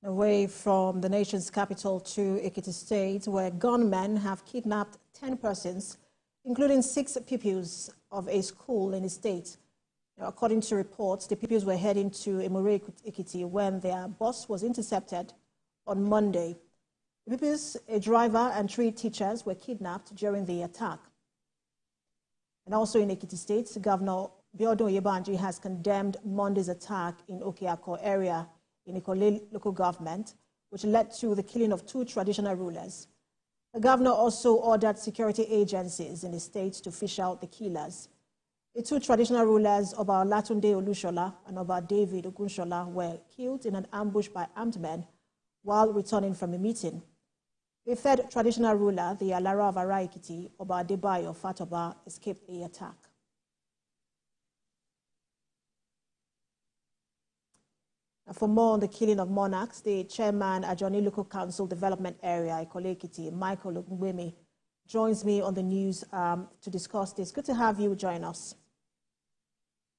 Away from the nation's capital to Ekiti State, where gunmen have kidnapped 10 persons, including 6 pupils of a school in the state. According to reports, the pupils were heading to Ikole Ekiti when their bus was intercepted on Monday. The pupils, a driver and 3 teachers, were kidnapped during the attack. And also in Ekiti State, Governor Biodun Oyebanji has condemned Monday's attack in Okeako area in Ikole local government, which led to the killing of 2 traditional rulers. The governor also ordered security agencies in the state to fish out the killers. The 2 traditional rulers, Oba Olatunde Olushola and Oba David Ogunshola, were killed in an ambush by armed men while returning from a meeting. The 3rd traditional ruler, the Alara of Ara Ekiti, Oba Adebayo Fatoba, escaped the attack. For more on the killing of monarchs, the chairman at Ajoni Local Council Development Area, Ikole Ekiti, Michael Ogungbemi, joins me on the news to discuss this. Good to have you join us.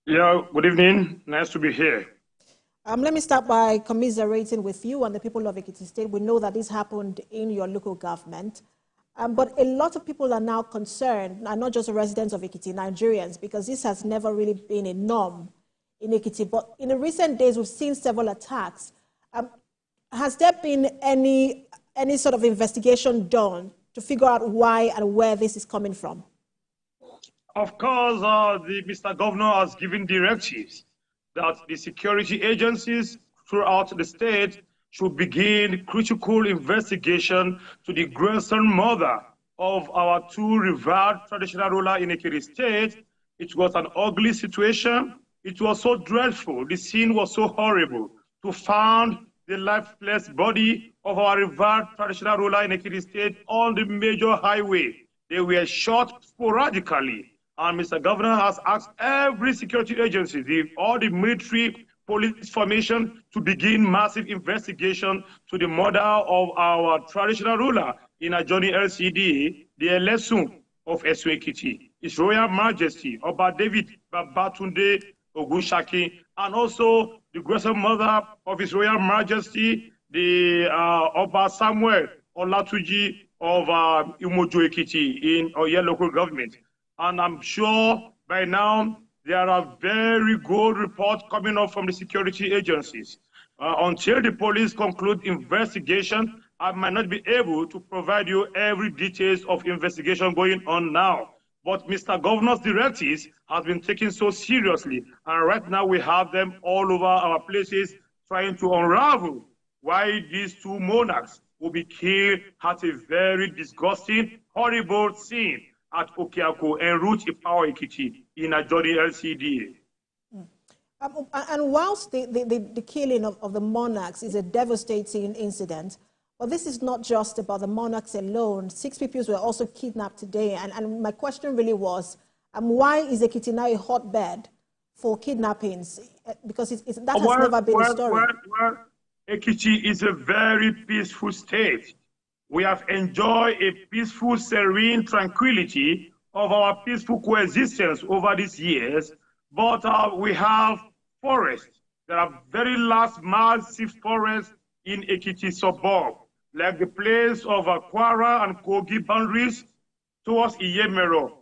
Yeah, good evening. Nice to be here. Let me start by commiserating with you and the people of Ekiti State. We know that this happened in your local government, but a lot of people are now concerned, and not just the residents of Ekiti, Nigerians, because this has never really been a norm in Ekiti. But in the recent days, we've seen several attacks. Has there been any sort of investigation done to figure out why and where this is coming from? Of course, Mr. Governor has given directives that the security agencies throughout the state should begin critical investigation to the grandmother of our 2 revered traditional rulers in Ekiti State. It was an ugly situation. It was so dreadful. The scene was so horrible to find the lifeless body of our revered traditional ruler in Ekiti State on the major highway. They were shot sporadically. And Mr. Governor has asked every security agency, all the military police formation, to begin massive investigation to the murder of our traditional ruler in Ajoni LCDA, the Elesun of Ekiti, His Royal Majesty, Oba David Babatunde Ogunshaki, and also the grandmother of His Royal Majesty, the Oba Samuel Olatuji of Imojo Ekiti in Oye local government. And I'm sure by now there are very good reports coming up from the security agencies. Until the police conclude investigation, I might not be able to provide you every details of investigation going on now. But Mr. Governor's directives have been taken so seriously, and right now we have them all over our places trying to unravel why these 2 monarchs will be killed at a very disgusting, horrible scene at Okeako and route Ipower Ekiti in Ajoni LCDA. And whilst the killing of the monarchs is a devastating incident, but this is not just about the monarchs alone. 6 people were also kidnapped today. And my question really was, why is Ekiti now a hotbed for kidnappings? Because that has never been the story. Ekiti is a very peaceful state. We have enjoyed a peaceful, serene tranquility of our peaceful coexistence over these years. But we have forests. There are very large, massive forests in Ekiti suburb, like the place of Kwara and Kogi boundaries towards Iyemero,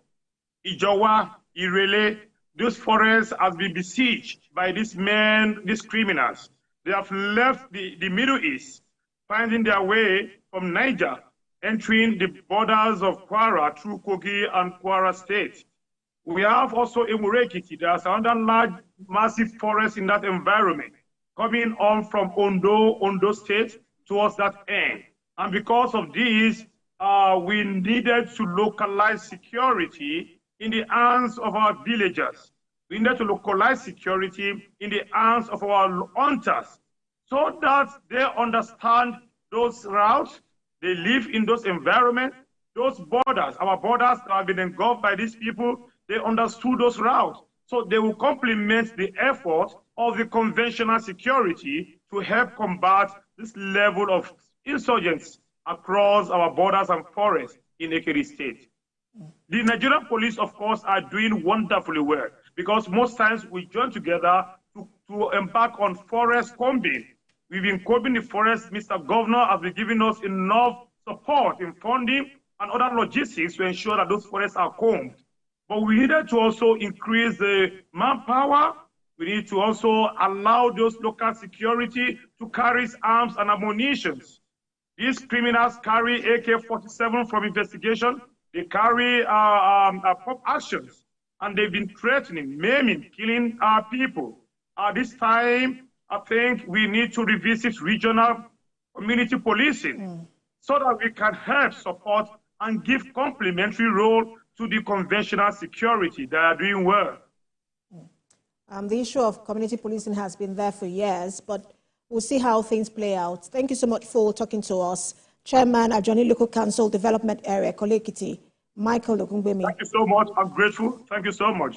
Ijowa, Irele. Those forests have been besieged by these men, these criminals. They have left the Middle East, finding their way from Niger, entering the borders of Kwara through Kogi and Kwara State. We have also Ikole Ekiti. There's another large, massive forest in that environment, coming on from Ondo State towards that end. And because of this, we needed to localize security in the hands of our villagers. We needed to localize security in the hands of our hunters so that they understand those routes, they live in those environments, those borders, our borders that have been engulfed by these people, they understood those routes. So they will complement the effort of the conventional security to help combat this level of insurgents across our borders and forests in Ekiti State. The Nigerian police, of course, are doing wonderfully well because most times we join together to embark on forest combing We've been combing the forest. Mr. Governor has been giving us enough support in funding and other logistics to ensure that those forests are combed. But we needed to also increase the manpower. We need to also allow those local security to carry arms and ammunition. These criminals carry AK-47 from investigation. They carry pop actions, and they've been threatening, maiming, killing our people. This time, I think we need to revisit regional community policing so that we can help support and give complementary role to the conventional security. They are doing well. The issue of community policing has been there for years, but we'll see how things play out. Thank you so much for talking to us. Chairman, Ajoni Local Council Development Area, Ikole Ekiti, Michael Ogungbemi. Thank you so much. I'm grateful. Thank you so much.